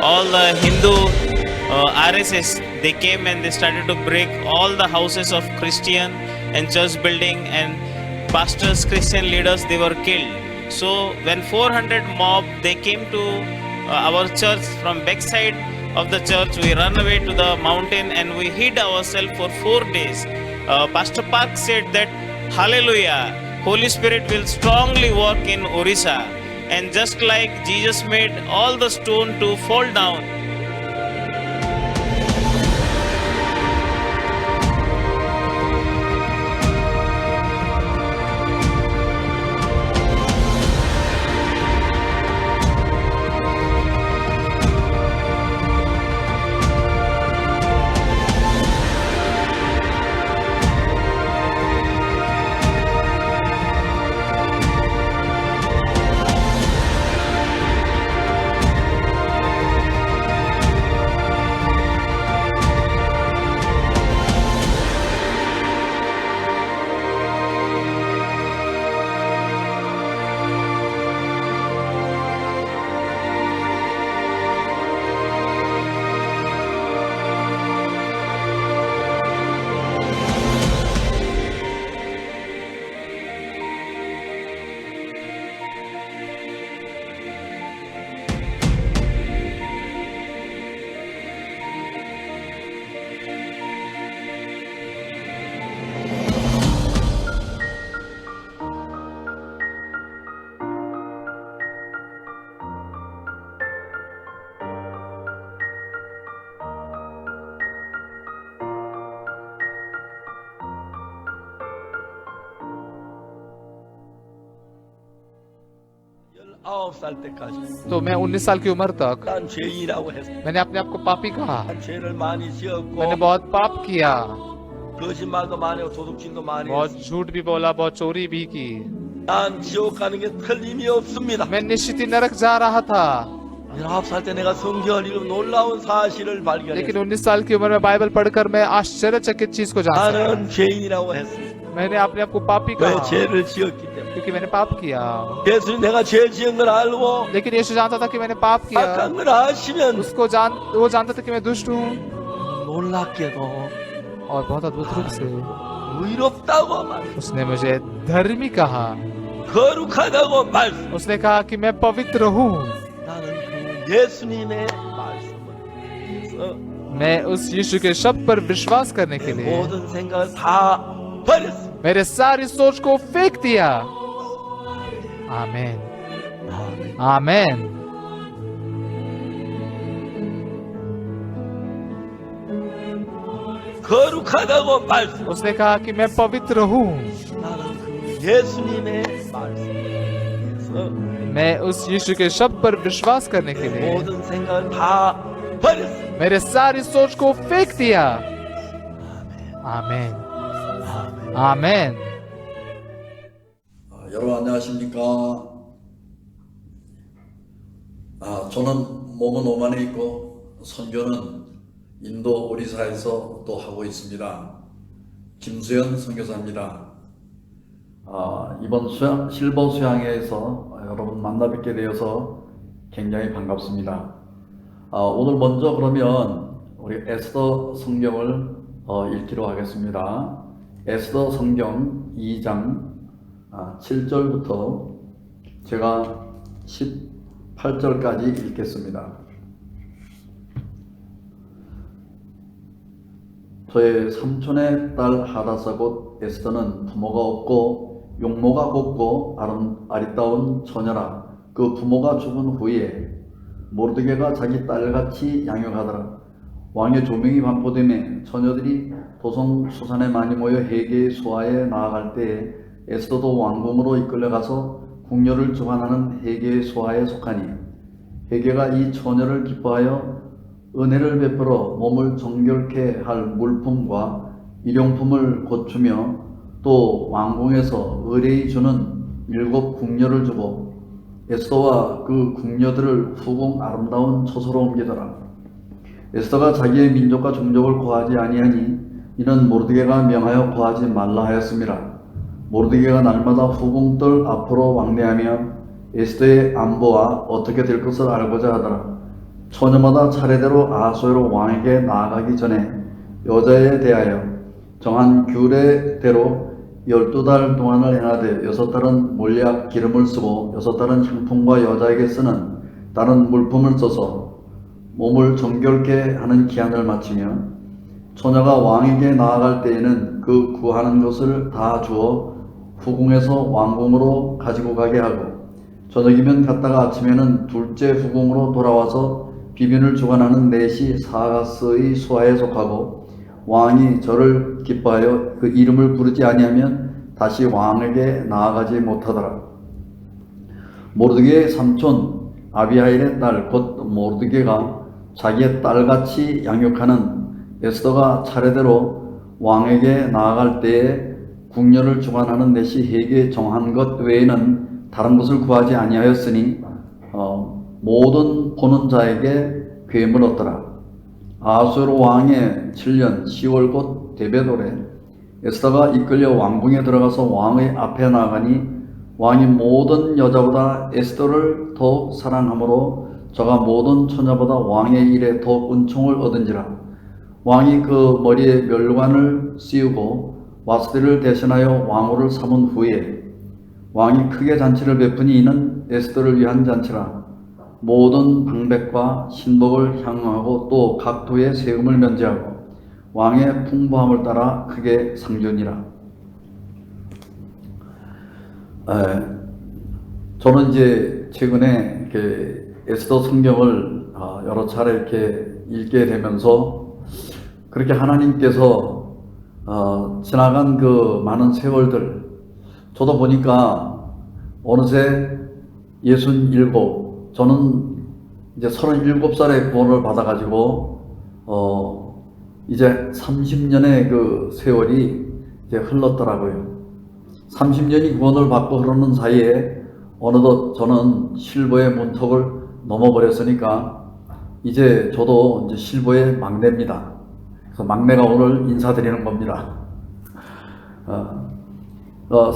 All the Hindu RSS, they came and they started to break all the houses of Christian and church building, and pastors, Christian leaders, they were killed. So when 400 mob, they came to our church from backside of the church, we ran away to the mountain and we hid ourselves for 4 days. Pastor Park said that, hallelujah, Holy Spirit will strongly work in Orissa. And just like Jesus made all the stone to fall down, तो मैं 19 साल की उम्र तक 난 죄인이라고 했어. मैंने अपने आप को पापी कहा। 난 죄를 많이 मैंने 지었고 बहुत पाप किया, 거짓말도 많이 하고 도둑질도 많이 बहुत 했어. झूठ भी बोला, बहुत चोरी भी की। 난 지옥 가는 게 틀림이 없습니다. मैं निश्चित ही नरक जा रहा था। 19살 때 내가 성경을 읽으면 놀라운 사실을 लेकिन 발견했어. 19 साल की उम्र में बाइबल पढ़कर मैं आश्चर्यचकित चीज को जान सका। 나는 죄인이라고 했어. मैंने अपने आप को पापी 왜 कहा 죄를 지었기 때문에. क्योंकि मैंने पाप किया। 예수님 내가 죄 지은 걸 알고 लेकिन यीशु जानता था कि मैंने पाप किया। 악한 걸 아시면 वो जानता था कि मैं दुष्ट हूँ, 놀랍게도 और बहुत अद्भुत रूप से 의롭다고 말, उसने मुझे धर्मी कहा। 거룩하다고 말씀. उसने कहा कि मैं पवित्र हूँ। 나는 그 예수님의 말씀을 위해서 मैं उस यीशु के शब्द पर विश्वास करने के लिए 모든 생각을 다 버렸어. मेरे सारी सोच को फेंक दिया। आमेन, आमेन। 거룩하다고 말씀. उसने कहा कि मैं पवित्र हूँ। 나는 그 예수님의 말씀을 위해서 मैं उस यीशु के शब्द पर विश्वास करने के लिए 모든 생각을 다 버렸어. मेरे सारी सोच को फेंक दिया। आमेन, आमेन। 여러분 안녕하십니까? 저는 몸은 오만에 있고 선교는 인도 오리사에서 또 하고 있습니다. 김수현 선교사입니다. 이번 실버 수양회에서 여러분 만나 뵙게 되어서 굉장히 반갑습니다. 오늘 먼저 그러면 우리 에스더 성경을 읽기로 하겠습니다. 에스더 성경 2장 7절부터 제가 18절까지 읽겠습니다. 저의 삼촌의 딸 하다사 곧 에스더는 부모가 없고 용모가 곱고 아리따운 처녀라. 그 부모가 죽은 후에 모르드게가 자기 딸같이 양육하더라. 왕의 조명이 반포됨에 처녀들이 도성 수산에 많이 모여 헤게의 수하에 나아갈 때에 에스더도 왕궁으로 이끌려가서 궁녀를 주관하는 헤게의 수하에 속하니 헤게가 이 처녀를 기뻐하여 은혜를 베풀어 몸을 정결케 할 물품과 일용품을 고추며 또 왕궁에서 의뢰이 주는 7 궁녀를 주고 에스더와 그 궁녀들을 후궁 아름다운 처소로 옮기더라. 에스더가 자기의 민족과 종족을 고하지 아니하니 이는 모르드게가 명하여 고하지 말라 하였습니다. 모르드게가 날마다 후궁들 앞으로 왕래하며 에스더의 안보와 어떻게 될 것을 알고자 하더라. 처녀마다 차례대로 아하수에로 왕에게 나아가기 전에 여자에 대하여 정한 규례대로 12달 동안을 행하되 6달은 몰약 기름을 쓰고 6달은 향품과 여자에게 쓰는 다른 물품을 써서 몸을 정결케 하는 기한을 마치며 처녀가 왕에게 나아갈 때에는 그 구하는 것을 다 주어 후궁에서 왕궁으로 가지고 가게 하고 저녁이면 갔다가 아침에는 둘째 후궁으로 돌아와서 비빈을 주관하는 넷이 사가스의 수하에 속하고 왕이 저를 기뻐하여 그 이름을 부르지 아니하면 다시 왕에게 나아가지 못하더라. 모르드게의 삼촌 아비하일의 딸 곧 모르드게가 자기의 딸같이 양육하는 에스더가 차례대로 왕에게 나아갈 때에 궁녀를 주관하는 넷이 헤게 정한 것 외에는 다른 것을 구하지 아니하였으니 모든 보는 자에게 괴물 얻더라. 아하수에로 왕의 7년 10월 곧 데베돌에 에스더가 이끌려 왕궁에 들어가서 왕의 앞에 나가니 왕이 모든 여자보다 에스더를 더욱 사랑하므로 저가 모든 처녀보다 왕의 일에 더욱 은총을 얻은지라. 왕이 그 머리에 멸관을 씌우고 와스디를 대신하여 왕후를 삼은 후에 왕이 크게 잔치를 베푸니 이는 에스더를 위한 잔치라. 모든 방백과 신복을 향하고 또 각도의 세금을 면제하고 왕의 풍부함을 따라 크게 상주니라. 저는 이제 최근에 이렇게 에스더 성경을 여러 차례 이렇게 읽게 되면서 그렇게 하나님께서 지나간 그 많은 세월들 저도 보니까 어느새 67 저는 이제 37살에 구원을 받아가지고 이제 30년의 그 세월이 이제 흘렀더라고요. 30년이 구원을 받고 흐르는 사이에 어느덧 저는 실버의 문턱을 넘어버렸으니까 이제 저도 이제 실버의 막내입니다. 그래서 막내가 오늘 인사드리는 겁니다.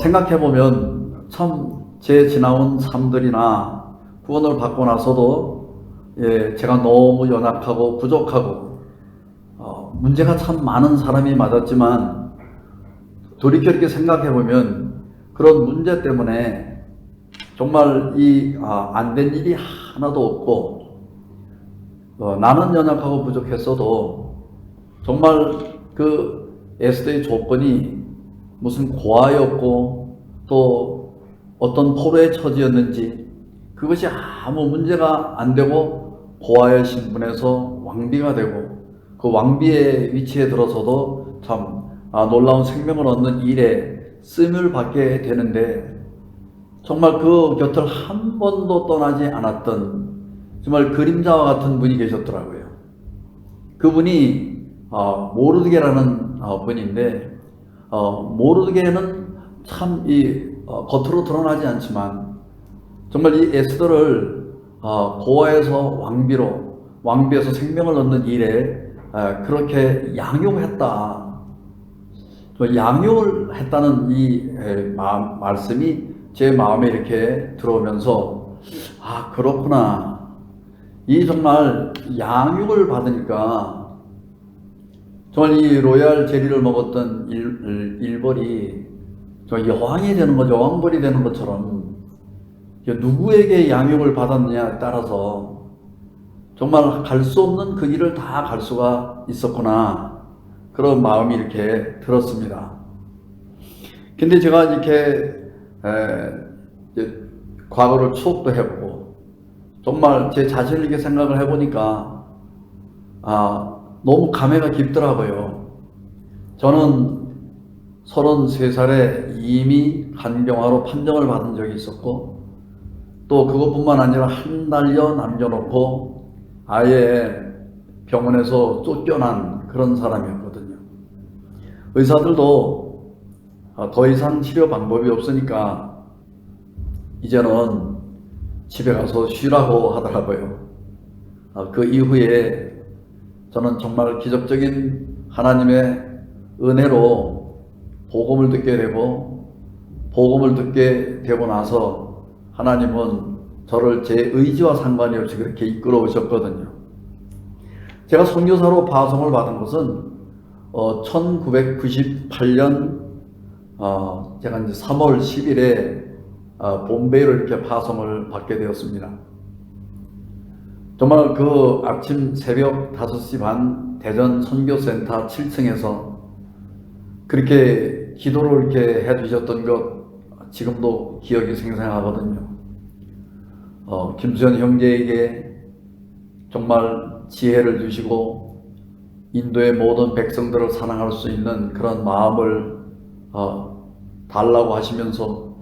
생각해보면 참 제 지나온 삶들이나 구원을 받고 나서도 제가 너무 연약하고 부족하고 문제가 참 많은 사람이 맞았지만 돌이켜 이렇게 생각해보면 그런 문제 때문에 정말 안 된 일이 하나도 없고 나는 연약하고 부족했어도 정말 그 에스더의 조건이 무슨 고아였고 또 어떤 포로의 처지였는지 그것이 아무 문제가 안 되고 고아의 신분에서 왕비가 되고 그 왕비의 위치에 들어서도 참 놀라운 생명을 얻는 일에 쓰임을 받게 되는데 정말 그 곁을 한 번도 떠나지 않았던 정말 그림자와 같은 분이 계셨더라고요. 그분이 모르드게라는 분인데 모르드게는 참 겉으로 드러나지 않지만 정말 이 에스더를 고아에서 왕비에서 생명을 얻는 일에 그렇게 양용했다. 양육을 했다는 이 말씀이 제 마음에 이렇게 들어오면서 아 그렇구나. 이 정말 양육을 받으니까 정말 이 로얄 제리를 먹었던 일벌이 여왕이 되는 것, 여왕벌이 되는 것처럼 누구에게 양육을 받았느냐에 따라서 정말 갈 수 없는 그 길을 다 갈 수가 있었구나. 그런 마음이 이렇게 들었습니다. 근데 제가 이렇게 과거를 추억도 해보고 정말 제 자신을 이렇게 생각을 해보니까 너무 감회가 깊더라고요. 저는 33살에 이미 간병화로 판정을 받은 적이 있었고 또 그것뿐만 아니라 한 달여 남겨놓고 아예 병원에서 쫓겨난 그런 사람이었거든요. 의사들도 더 이상 치료 방법이 없으니까 이제는 집에 가서 쉬라고 하더라고요. 그 이후에 저는 정말 기적적인 하나님의 은혜로 복음을 듣게 되고 복음을 듣게 되고 나서 하나님은 저를 제 의지와 상관이 없이 그렇게 이끌어 오셨거든요. 제가 선교사로 파송을 받은 것은 1998년 제가 이제 3월 10일에 bombay로 이렇게 파송을 받게 되었습니다. 정말 그 아침 새벽 5시 반 대전 선교센터 7층에서 그렇게 기도를 이렇게 해주셨던 것 지금도 기억이 생생하거든요. 김수현 형제에게 정말 지혜를 주시고 인도의 모든 백성들을 사랑할 수 있는 그런 마음을 달라고 하시면서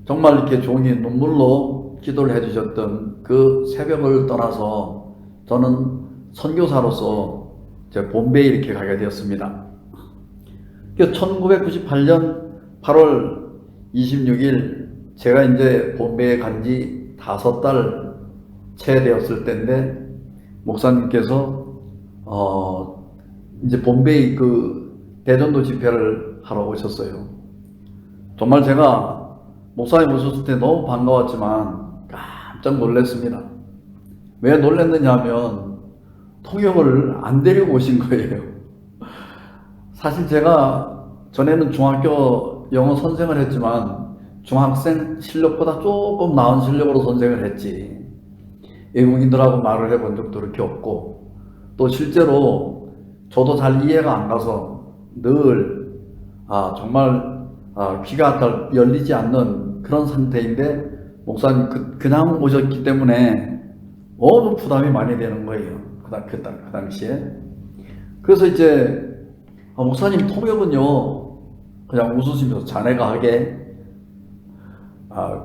정말 이렇게 종이 눈물로 기도를 해주셨던 그 새벽을 떠나서 저는 선교사로서 제 bombay에 이렇게 가게 되었습니다. 1998년 8월 26일 제가 이제 bombay에 간 지 5달 채 되었을 때인데 목사님께서 이제 bombay에 그 대전도 집회를 하러 오셨어요. 정말 제가 목사님 오셨을 때 너무 반가웠지만 깜짝 놀랐습니다. 왜 놀랐느냐 하면 통역을 안 데리고 오신 거예요. 사실 제가 전에는 중학교 영어 선생을 했지만 중학생 실력보다 조금 나은 실력으로 선생을 했지 외국인들하고 말을 해본 적도 그렇게 없고 또 실제로 저도 잘 이해가 안 가서 늘 정말 귀가 잘 열리지 않는 그런 상태인데 목사님 그냥 오셨기 때문에 너무 부담이 많이 되는 거예요. 그 당시에. 그래서 이제 목사님 통역은요 그냥 웃으시면서 자네가 하게.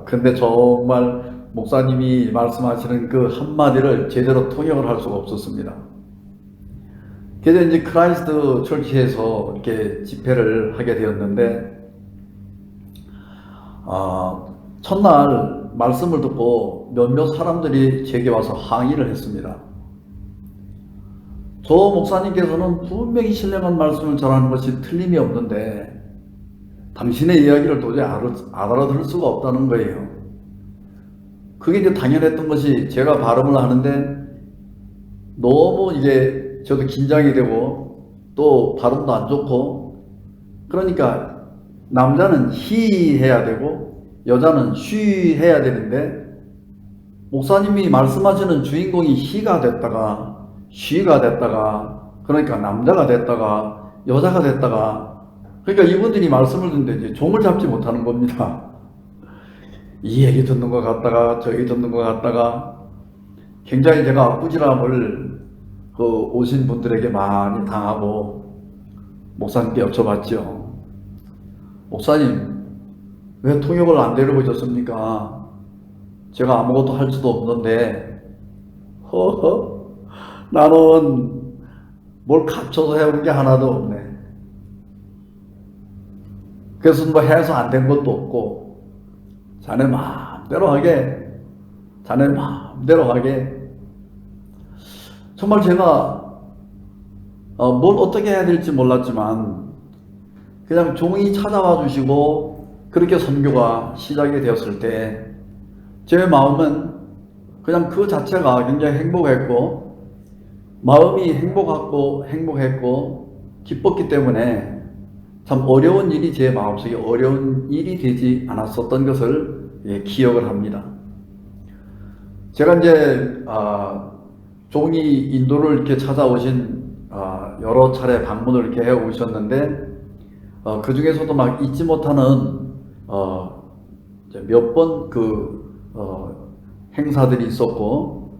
근데 정말 목사님이 말씀하시는 그 한마디를 제대로 통역을 할 수가 없었습니다. 그래서 이제 크라이스트 철치에서 이렇게 집회를 하게 되었는데 첫날 말씀을 듣고 몇몇 사람들이 제게 와서 항의를 했습니다. 저 목사님께서는 분명히 신령한 말씀을 전하는 것이 틀림이 없는데 당신의 이야기를 도저히 알아들을 수가 없다는 거예요. 그게 이제 당연했던 것이 제가 발음을 하는데 너무 이게 저도 긴장이 되고 또 발음도 안 좋고 그러니까 남자는 he 해야 되고 여자는 she 해야 되는데 목사님이 말씀하시는 주인공이 he가 됐다가 she가 됐다가 그러니까 남자가 됐다가 여자가 됐다가 그러니까 이분들이 말씀을 듣는데 이제 종을 잡지 못하는 겁니다. 이 얘기 듣는 것 같다가 저 얘기 듣는 것 같다가 굉장히 제가 꾸지람을 그 오신 분들에게 많이 당하고 목사님께 여쭤봤죠. 목사님 왜 통역을 안 데리고 오셨습니까? 제가 아무것도 할 수도 없는데 나는 뭘 갖춰서 해온 게 하나도 없네. 그래서 뭐 해서 안 된 것도 없고 자네 마음대로 하게 자네 마음대로 하게 정말 제가 뭘 어떻게 해야 될지 몰랐지만 그냥 종이 찾아와 주시고 그렇게 선교가 시작이 되었을 때 제 마음은 그냥 그 자체가 굉장히 행복했고 마음이 행복했고 기뻤기 때문에 참 어려운 일이 제 마음속에 어려운 일이 되지 않았었던 것을 기억을 합니다. 제가 이제 종이 인도를 이렇게 찾아오신 여러 차례 방문을 이렇게 해 오셨는데 그 중에서도 막 잊지 못하는 몇 번 행사들이 있었고,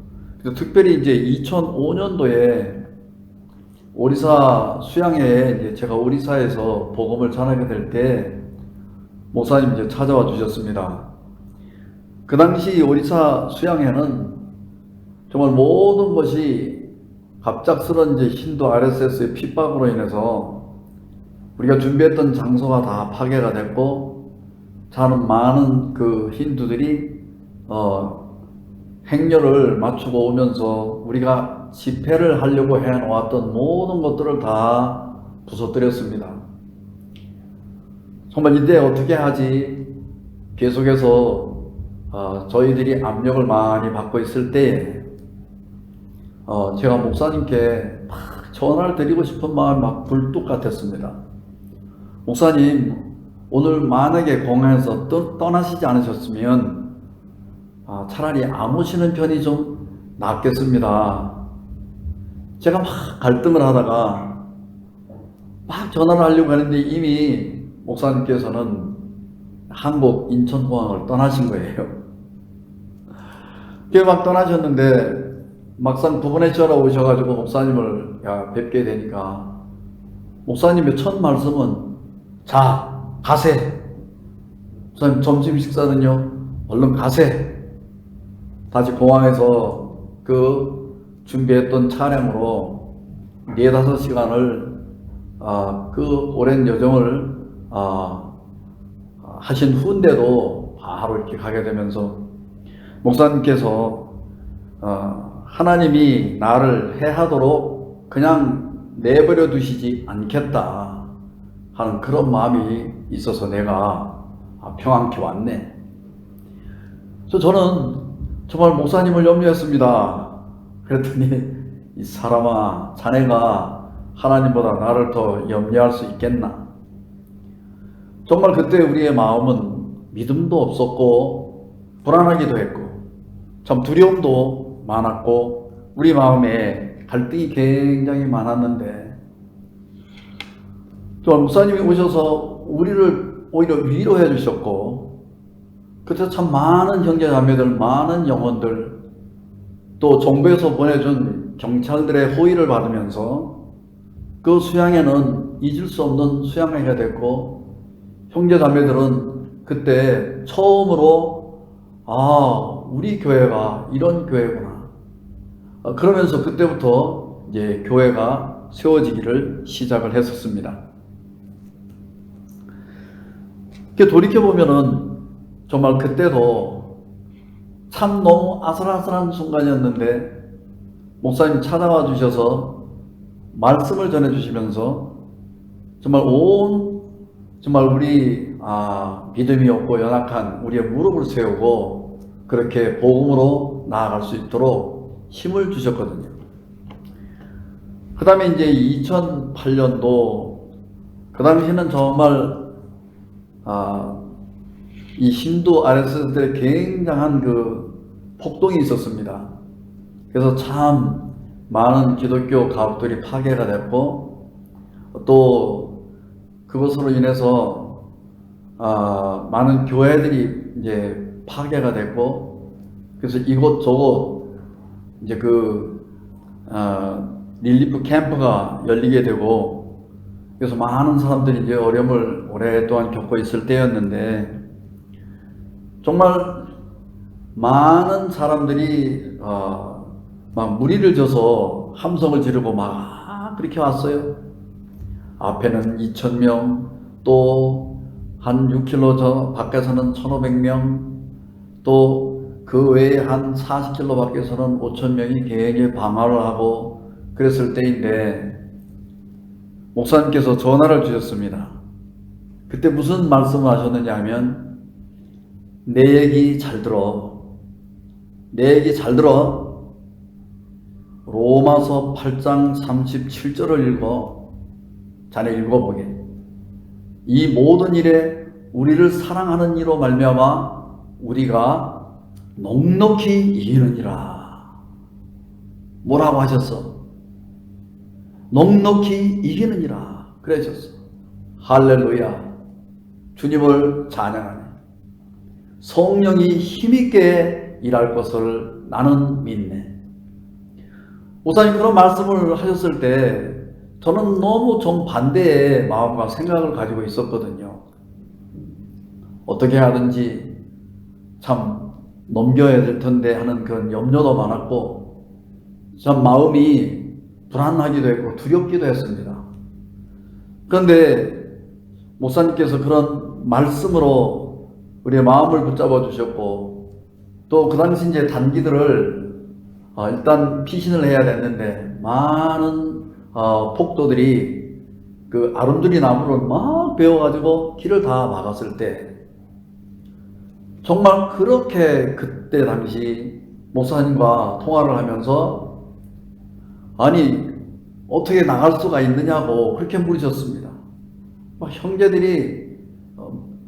특별히 이제 2005년도에 오리사 수양회에 이제 제가 오리사에서 복음을 전하게 될 때 목사님 이제 찾아와 주셨습니다. 그 당시 오리사 수양회는 정말 모든 것이 갑작스런 이제 힌두 RSS의 핍박으로 인해서 우리가 준비했던 장소가 다 파괴가 됐고, 저는 많은 그 힌두들이 행렬을 마치고 오면서 우리가 집회를 하려고 해놓았던 모든 것들을 다 부서뜨렸습니다. 정말 이때 어떻게 하지? 계속해서 저희들이 압력을 많이 받고 있을 때에 제가 목사님께 막 전화를 드리고 싶은 마음이 막 굴뚝 같았습니다. 목사님, 오늘 만약에 공항에서 떠나시지 않으셨으면 차라리 안 오시는 편이 좀 낫겠습니다. 제가 막 갈등을 하다가 막 전화를 하려고 하는데 이미 목사님께서는 한국 인천공항을 떠나신 거예요. 그게 막 떠나셨는데 막상 두 번의 전화 오셔가지고 목사님을 뵙게 되니까 목사님의 첫 말씀은 자, 가세. 목사님 점심 식사는요? 얼른 가세. 다시 공항에서 그 준비했던 차량으로 4-5시간을 그 오랜 여정을 하신 후인데도 바로 이렇게 가게 되면서 목사님께서 하나님이 나를 해하도록 그냥 내버려 두시지 않겠다 하는 그런 마음이 있어서 내가 평안케 왔네. 그래서 저는 정말 목사님을 염려했습니다. 그랬더니 이 사람아, 자네가 하나님보다 나를 더 염려할 수 있겠나? 정말 그때 우리의 마음은 믿음도 없었고 불안하기도 했고 참 두려움도 많았고 우리 마음에 갈등이 굉장히 많았는데 정말 목사님이 오셔서 우리를 오히려 위로해 주셨고 그때 참 많은 형제자매들, 많은 영혼들 또 정부에서 보내준 경찰들의 호의를 받으면서 그 수양회는 잊을 수 없는 수양회가 됐고 형제자매들은 그때 처음으로 우리 교회가 이런 교회구나 그러면서 그때부터 이제 교회가 세워지기를 시작을 했었습니다. 돌이켜보면은 정말 그때도 참 너무 아슬아슬한 순간이었는데 목사님 찾아와 주셔서 말씀을 전해 주시면서 정말 우리 믿음이 없고 연약한 우리의 무릎을 세우고 그렇게 복음으로 나아갈 수 있도록 힘을 주셨거든요. 그 다음에 이제 2008년도 그 당시에는 정말 이 힌두 RSS들의 굉장한 그 폭동이 있었습니다. 그래서 참 많은 기독교 가옥들이 파괴가 됐고 또 그것으로 인해서 많은 교회들이 이제 파괴가 됐고 그래서 이곳저곳 이제 릴리프 캠프가 열리게 되고 그래서 많은 사람들이 이제 어려움을 오랫동안 겪고 있을 때였는데 정말 많은 사람들이 막 무리를 져서 함성을 지르고 막 그렇게 왔어요. 앞에는 2,000명, 또 한 6km 저 밖에서는 1,500명, 또 그 외에 한 40km 밖에서는 5,000명이 굉장히 방화를 하고 그랬을 때인데 목사님께서 전화를 주셨습니다. 그때 무슨 말씀을 하셨느냐 하면 내 얘기 잘 들어. 내 얘기 잘 들어. 로마서 8장 37절을 읽어. 자네 읽어보게. 이 모든 일에 우리를 사랑하는 이로 말미암아 우리가 넉넉히 이기느니라. 뭐라고 하셨어? 넉넉히 이기느니라 그러셨어. 할렐루야. 주님을 찬양하네. 성령이 힘있게 일할 것을 나는 믿네. 목사님 그런 말씀을 하셨을 때 저는 너무 정반대의 마음과 생각을 가지고 있었거든요. 어떻게 하든지 참 넘겨야 될 텐데 하는 그런 염려도 많았고 참 마음이 불안하기도 했고 두렵기도 했습니다. 그런데 목사님께서 그런 말씀으로 우리의 마음을 붙잡아 주셨고 또 그 당시 이제 단기들을 일단 피신을 해야 됐는데 많은 폭도들이 그 아름드리 나무를 막 베어가지고 길을 다 막았을 때 정말 그렇게 그때 당시 목사님과 통화를 하면서 아니 어떻게 나갈 수가 있느냐고 그렇게 물으셨습니다. 막 형제들이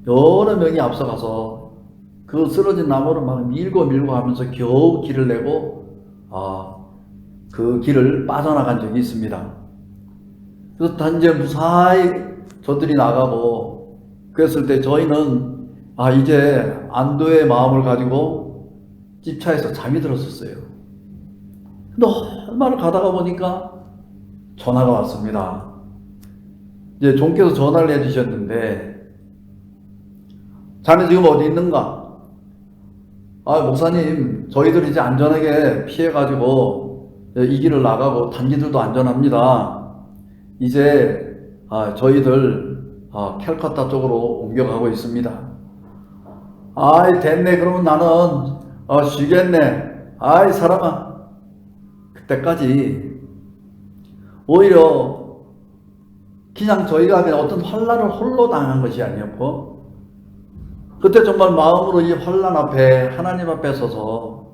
여러 명이 앞서가서 그 쓰러진 나무를 막 밀고 하면서 겨우 길을 내고 그 길을 빠져나간 적이 있습니다. 그래서 단지 무사히 저들이 나가고 그랬을 때 저희는 이제 안도의 마음을 가지고 집차에서 잠이 들었었어요. 근데 얼마나 가다가 보니까 전화가 왔습니다. 이제 종께서 전화를 해주셨는데 자네 지금 어디 있는가? 목사님 저희들 이제 안전하게 피해가지고 이 길을 나가고 단기들도 안전합니다. 이제 저희들 캘커타 쪽으로 옮겨가고 있습니다. 됐네. 그러면 나는 쉬겠네. 사람아. 그때까지 오히려 그냥 저희가 어떤 환난을 홀로 당한 것이 아니었고 그때 정말 마음으로 이 환난 앞에 하나님 앞에 서서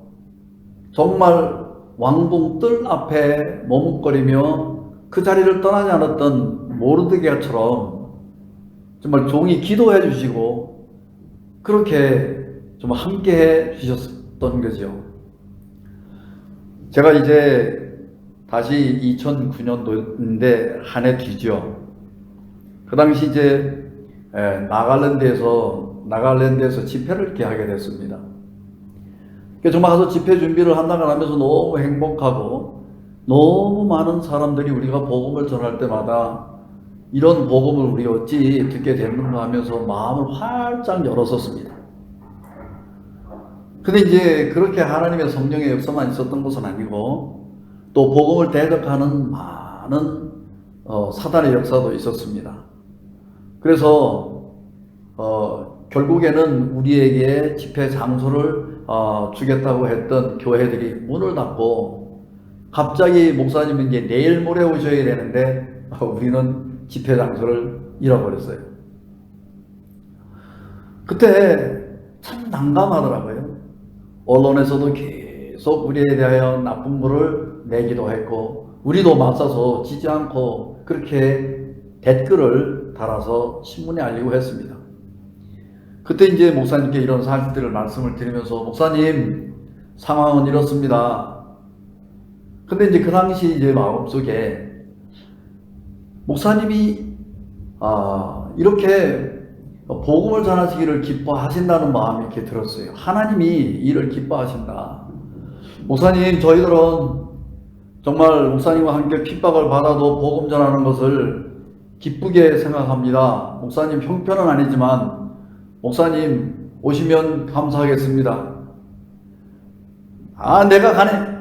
정말 왕궁 뜰 앞에 머뭇거리며 그 자리를 떠나지 않았던 모르드게처럼 정말 종이 기도해 주시고 그렇게 좀 함께 해 주셨던 거죠. 제가 이제 다시 2009년도인데 한 해 뒤죠. 그 당시 이제 나갈랜드에서 집회를 이렇게 하게 됐습니다. 정말 가서 집회 준비를 한다고 하면서 너무 행복하고 너무 많은 사람들이 우리가 복음을 전할 때마다 이런 복음을 우리 어찌 듣게 됐는가 하면서 마음을 활짝 열었었습니다. 근데 이제 그렇게 하나님의 성령의 역사만 있었던 것은 아니고 또 복음을 대적하는 많은 사단의 역사도 있었습니다. 그래서 결국에는 우리에게 집회 장소를 주겠다고 했던 교회들이 문을 닫고 갑자기 목사님은 이제 내일 모레 오셔야 되는데 우리는 집회 장소를 잃어버렸어요. 그때 참 난감하더라고요. 언론에서도 계속 우리에 대하여 나쁜 글을 내기도 했고 우리도 맞서서 지지 않고 그렇게 댓글을 달아서 신문에 알리고 했습니다. 그때 이제 목사님께 이런 사실들을 말씀을 드리면서 목사님 상황은 이렇습니다. 근데 이제 그 당시 이제 마음속에 목사님이 이렇게 복음을 전하시기를 기뻐하신다는 마음이 이렇게 들었어요. 하나님이 이를 기뻐하신다. 목사님 저희들은 정말 목사님과 함께 핍박을 받아도 복음 전하는 것을 기쁘게 생각합니다. 목사님 형편은 아니지만 목사님 오시면 감사하겠습니다. 내가 가네.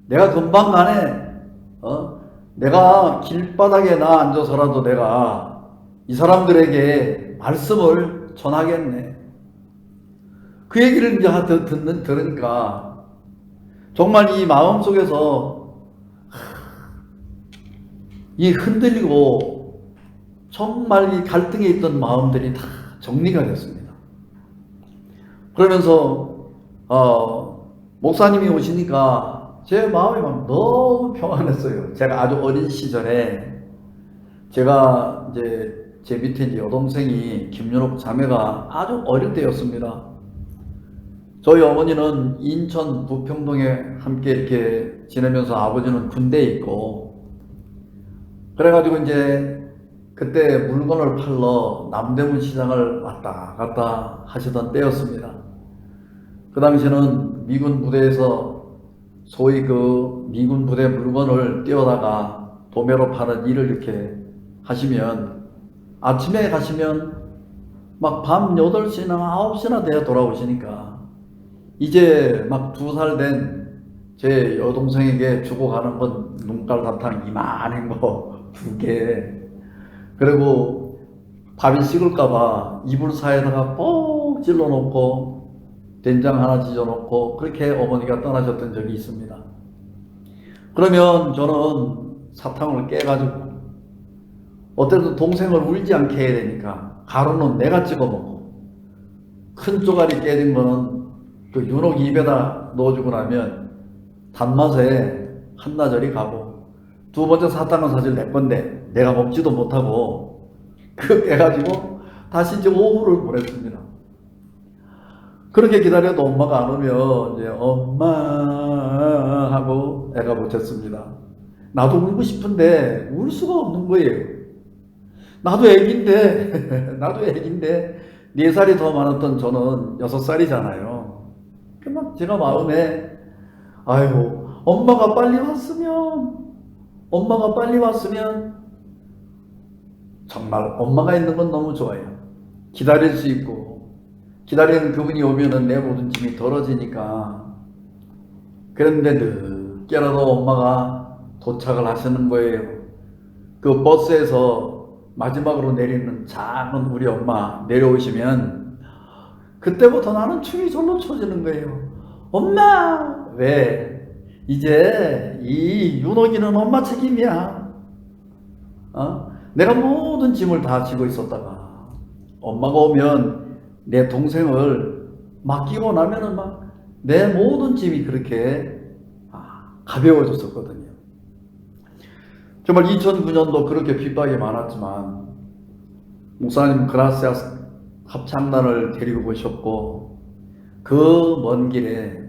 내가 금방 가네. 내가 길바닥에 나 앉아서라도 내가 이 사람들에게 말씀을 전하겠네. 그 얘기를 이제 들으니까 정말 이 마음 속에서 이 흔들리고 정말 이 갈등에 있던 마음들이 다 정리가 됐습니다. 그러면서 목사님이 오시니까 제 마음이 막 너무 평안했어요. 제가 아주 어린 시절에 제가 이제 제 밑에 이제 여동생이 김윤옥 자매가 아주 어릴 때였습니다. 저희 어머니는 인천 부평동에 함께 이렇게 지내면서 아버지는 군대에 있고, 그래가지고 이제 그때 물건을 팔러 남대문 시장을 왔다 갔다 하시던 때였습니다. 그 당시에는 미군 부대에서 소위 그 미군 부대 물건을 띄워다가 도매로 파는 일을 이렇게 하시면 아침에 가시면 막 밤 8시나 9시나 돼야 돌아오시니까 이제 막 2살 된 제 여동생에게 주고 가는 건 눈깔 사탕 이만한 거 2개, 그리고 밥이 식을까봐 이불 사이에다가 꼭 찔러 놓고 된장 하나 지져 놓고 그렇게 어머니가 떠나셨던 적이 있습니다. 그러면 저는 사탕을 깨가지고 어쨌든 동생을 울지 않게 해야 되니까 가루는 내가 찍어 먹고, 큰 쪼가리 깨진 거는 그 윤옥이 입에다 넣어주고 나면 단맛에 한나절이 가고, 2번째 사탕은 사실 내 건데 내가 먹지도 못하고 그거 깨가지고 다시 이제 오후를 보냈습니다. 그렇게 기다려도 엄마가 안 오면 이제 엄마 하고 애가 못했습니다. 나도 울고 싶은데 울 수가 없는 거예요. 나도 애기인데 나도 애기인데 4살이 더 많았던 저는 6살이잖아요. 그만 제가 마음에 아이고 엄마가 빨리 왔으면 정말 엄마가 있는 건 너무 좋아요. 기다릴 수 있고 기다리는 그분이 오면은 내 모든 짐이 덜어지니까. 그런데 늦게라도 엄마가 도착을 하시는 거예요. 그 버스에서 마지막으로 내리는 작은 우리 엄마 내려오시면 그때부터 나는 춤이 절로 춰지는 거예요. 엄마! 왜? 이제 이 윤옥이는 엄마 책임이야. 내가 모든 짐을 다 지고 있었다가 엄마가 오면 내 동생을 맡기고 나면은 막 내 모든 짐이 그렇게 가벼워졌었거든요. 정말 2009년도 그렇게 핍박이 많았지만 목사님 그라시아 합창단을 데리고 오셨고, 그 먼 길에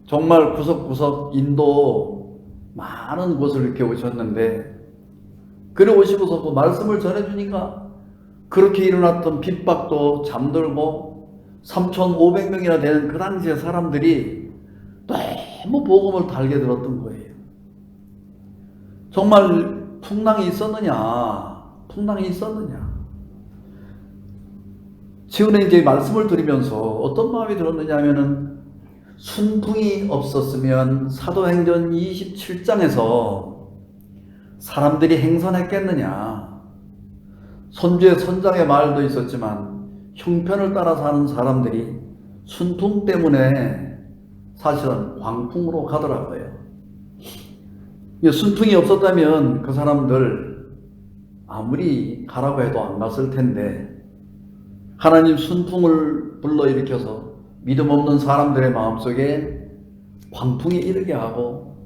정말 구석구석 인도 많은 곳을 이렇게 오셨는데, 그래 오시고서 그 말씀을 전해주니까 그렇게 일어났던 핍박도 잠들고 3,500명이나 되는 그 당시의 사람들이 너무 복음을 달게 들었던 거예요. 정말 풍랑이 있었느냐? 최근에 이제 말씀을 드리면서 어떤 마음이 들었느냐 하면은, 순풍이 없었으면 사도행전 27장에서 사람들이 행선했겠느냐. 선주의 선장의 말도 있었지만 형편을 따라 사는 사람들이 순풍 때문에 사실은 광풍으로 가더라고요. 순풍이 없었다면 그 사람들 아무리 가라고 해도 안 갔을 텐데, 하나님 순풍을 불러일으켜서 믿음 없는 사람들의 마음속에 광풍이 이르게 하고,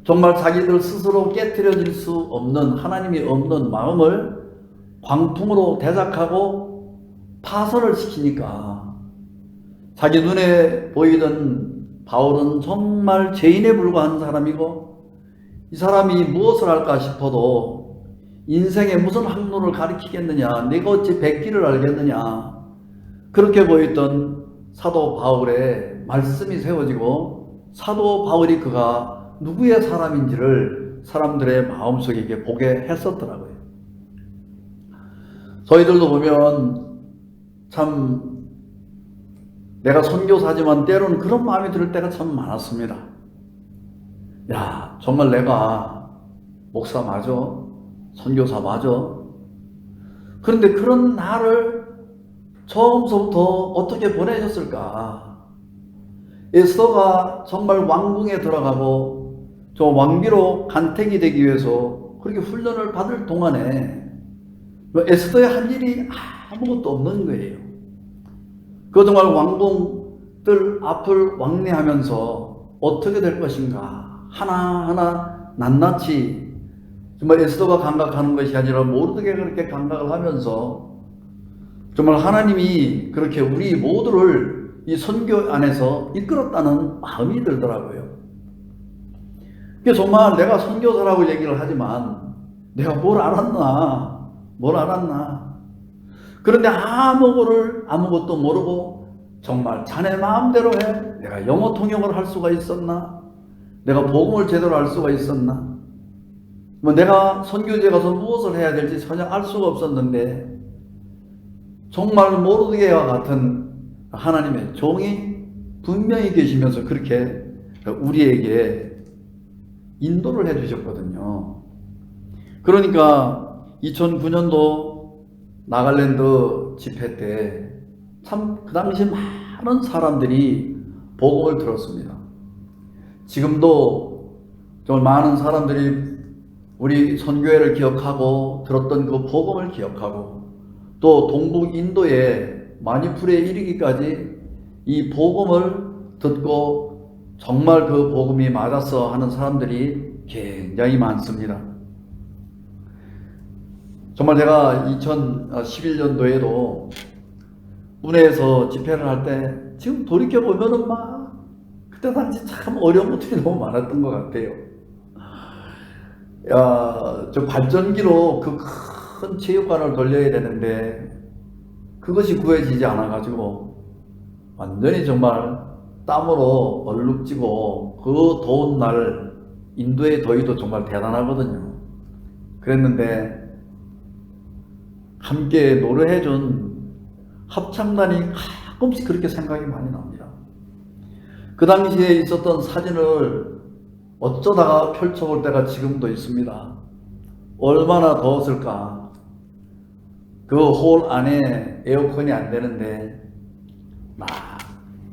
정말 자기들 스스로 깨트려질 수 없는, 하나님이 없는 마음을 광풍으로 대작하고 파선을 시키니까, 자기 눈에 보이던 바울은 정말 죄인에 불과한 사람이고, 이 사람이 무엇을 할까 싶어도 인생에 무슨 학문을 가르치겠느냐, 내가 어찌 백기를 알겠느냐, 그렇게 보였던 사도 바울의 말씀이 세워지고, 사도 바울이 그가 누구의 사람인지를 사람들의 마음속에 이렇게 보게 했었더라고요. 저희들도 보면 참 내가 선교사지만 때로는 그런 마음이 들 때가 참 많았습니다. 야, 정말 내가 목사 맞아? 선교사 맞아? 그런데 그런 나를 처음부터 어떻게 보내셨을까? 에스더가 정말 왕궁에 들어가고 저 왕비로 간택이 되기 위해서 그렇게 훈련을 받을 동안에 에스더의 한 일이 아무것도 없는 거예요. 그동안 왕궁들 앞을 왕래하면서 어떻게 될 것인가 하나하나 낱낱이 정말 에스더가 감각하는 것이 아니라 모르게 그렇게 감각을 하면서 정말 하나님이 그렇게 우리 모두를 이 선교 안에서 이끌었다는 마음이 들더라고요. 정말 내가 선교사라고 얘기를 하지만 내가 뭘 알았나. 그런데 아무것도 모르고 정말 자네 마음대로 해. 내가 영어 통역을 할 수가 있었나? 내가 복음을 제대로 알 수가 있었나? 내가 선교지에 가서 무엇을 해야 될지 전혀 알 수가 없었는데 정말 모르게와 같은 하나님의 종이 분명히 계시면서 그렇게 우리에게 인도를 해 주셨거든요. 그러니까 2009년도 나갈랜드 집회 때 참 그 당시 많은 사람들이 복음을 들었습니다. 지금도 정말 많은 사람들이 우리 선교회를 기억하고 들었던 그 복음을 기억하고 또 동북 인도에 마니풀에 이르기까지 이 복음을 듣고 정말 그 복음이 맞았어 하는 사람들이 굉장히 많습니다. 정말 제가 2011년도에도 운해에서 집회를 할 때 지금 돌이켜보면은 그때 당시 참 어려운 것들이 너무 많았던 것 같아요. 저 발전기로 그 큰 체육관을 돌려야 되는데 그것이 구해지지 않아가지고 완전히 정말 땀으로 얼룩지고 그 더운 날 인도의 더위도 정말 대단하거든요. 그랬는데 함께 노래해준 합창단이 가끔씩 그렇게 생각이 많이 납니다. 그 당시에 있었던 사진을 어쩌다가 펼쳐볼 때가 지금도 있습니다. 얼마나 더웠을까. 그 홀 안에 에어컨이 안 되는데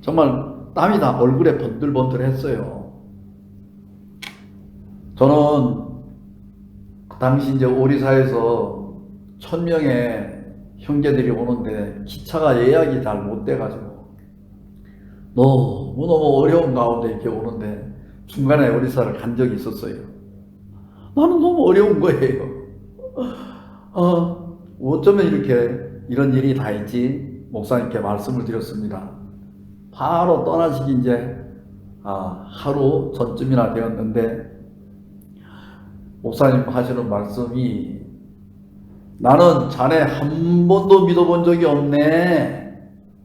정말 땀이 다 얼굴에 번들번들 했어요. 저는 그 당시 이제 오리사에서 1000명의 형제들이 오는데 기차가 예약이 잘 못 돼가지고 너무너무 어려운 가운데 이렇게 오는데 중간에 오리사를 간 적이 있었어요. 나는 너무 어려운 거예요. 어쩌면 이런 일이 다 있지? 목사님께 말씀을 드렸습니다. 바로 떠나시기 이제 하루 전쯤이나 되었는데 목사님 하시는 말씀이 나는 자네 한 번도 믿어본 적이 없네.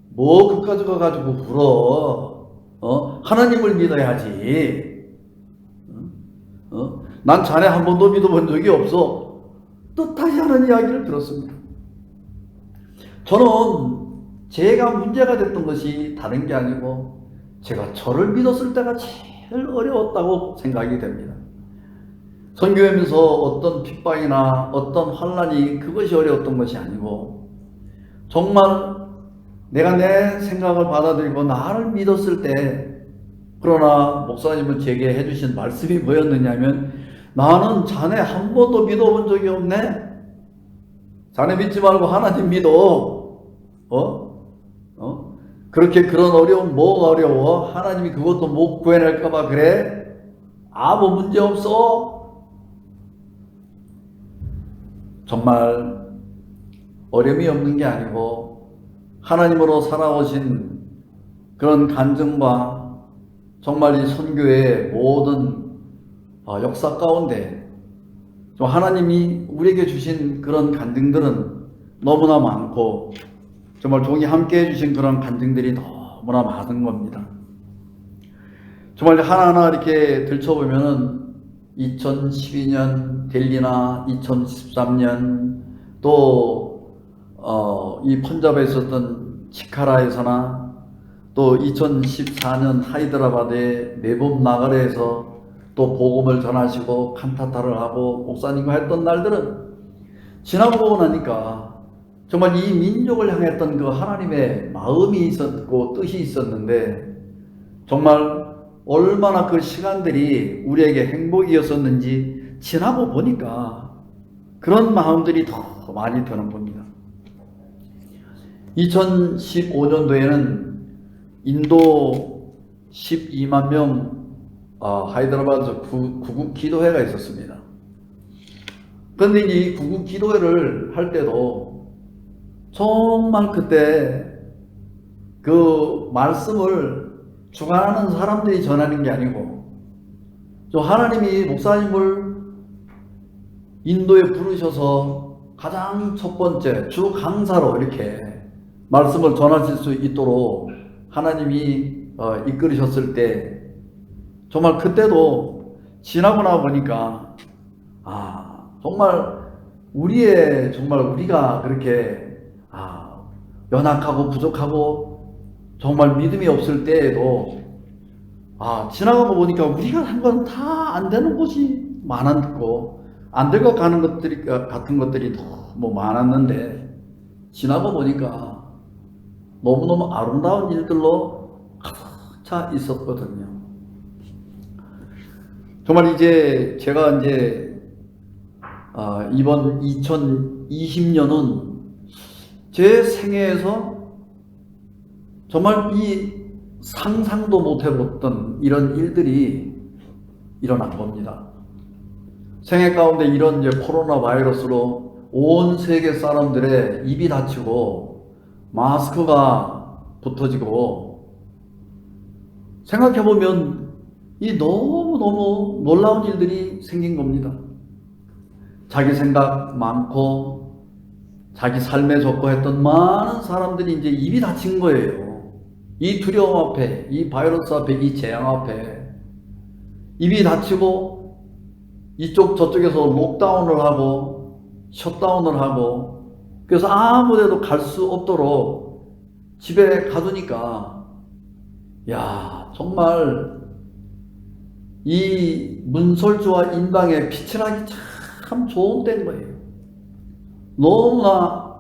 뭐 그까지 가가지고 불어. 하나님을 믿어야지. 난 자네 한 번도 믿어본 적이 없어. 뜻하지 않은 이야기를 들었습니다. 저는 제가 문제가 됐던 것이 다른 게 아니고 제가 저를 믿었을 때가 제일 어려웠다고 생각이 됩니다. 선교하면서 어떤 핍박이나 어떤 환난이 그것이 어려웠던 것이 아니고 정말 내가 내 생각을 받아들이고 나를 믿었을 때 그러나 목사님은 제게 해주신 말씀이 뭐였느냐면 나는 자네 한 번도 믿어본 적이 없네. 자네 믿지 말고 하나님 믿어. 그렇게 그런 어려움 뭐가 어려워? 하나님이 그것도 못 구해낼까봐 그래? 아무 문제 없어. 정말 어려움이 없는 게 아니고 하나님으로 살아오신 그런 간증과 정말 이 선교의 모든 역사 가운데 하나님이 우리에게 주신 그런 간증들은 너무나 많고 정말 종이 함께 해주신 그런 간증들이 너무나 많은 겁니다. 정말 하나하나 이렇게 들춰보면은 2012년 델리나 2013년 또 이 펀잡에 있었던 치카라에서나 또 2014년 하이드라바드의 네봄 나가레에서 또 복음을 전하시고 칸타타를 하고 목사님과 했던 날들은 지나고 나니까 정말 이 민족을 향했던 그 하나님의 마음이 있었고 뜻이 있었는데 정말 얼마나 그 시간들이 우리에게 행복이었었는지 지나고 보니까 그런 마음들이 더 많이 드는 겁니다. 2015년도에는 인도 12만 명 하이드라바드 구국 기도회가 있었습니다. 그런데 이 구국 기도회를 할 때도 정말 그때 그 말씀을 주관하는 사람들이 전하는 게 아니고 하나님이 목사님을 인도에 부르셔서 가장 첫 번째 주 강사로 이렇게 말씀을 전하실 수 있도록 하나님이 이끌으셨을 때 정말 그때도 지나고 나 보니까 정말 우리가 그렇게 연약하고 부족하고 정말 믿음이 없을 때에도 지나가고 보니까 우리가 한 건 다 안 되는 곳이 많았고 안 될 것 같은 것들이 너무 많았는데 지나고 보니까 너무너무 아름다운 일들로 가득 차 있었거든요. 정말 제가 이번 2020년은 제 생애에서 정말 상상도 못 해봤던 이런 일들이 일어난 겁니다. 생애 가운데 이런 코로나 바이러스로 온 세계 사람들의 입이 닫히고 마스크가 붙어지고 생각해보면 너무너무 놀라운 일들이 생긴 겁니다. 자기 생각 많고 자기 삶에 적고했던 많은 사람들이 입이 닫힌 거예요. 이 두려움 앞에, 이 바이러스 앞에, 이 재앙 앞에 입이 닫히고 이쪽 저쪽에서 록다운을 하고 셧다운을 하고 그래서 아무 데도 갈 수 없도록 집에 가두니까 정말 이 문설주와 인방에 빛을 하기 참 좋은 때인 거예요. 너무나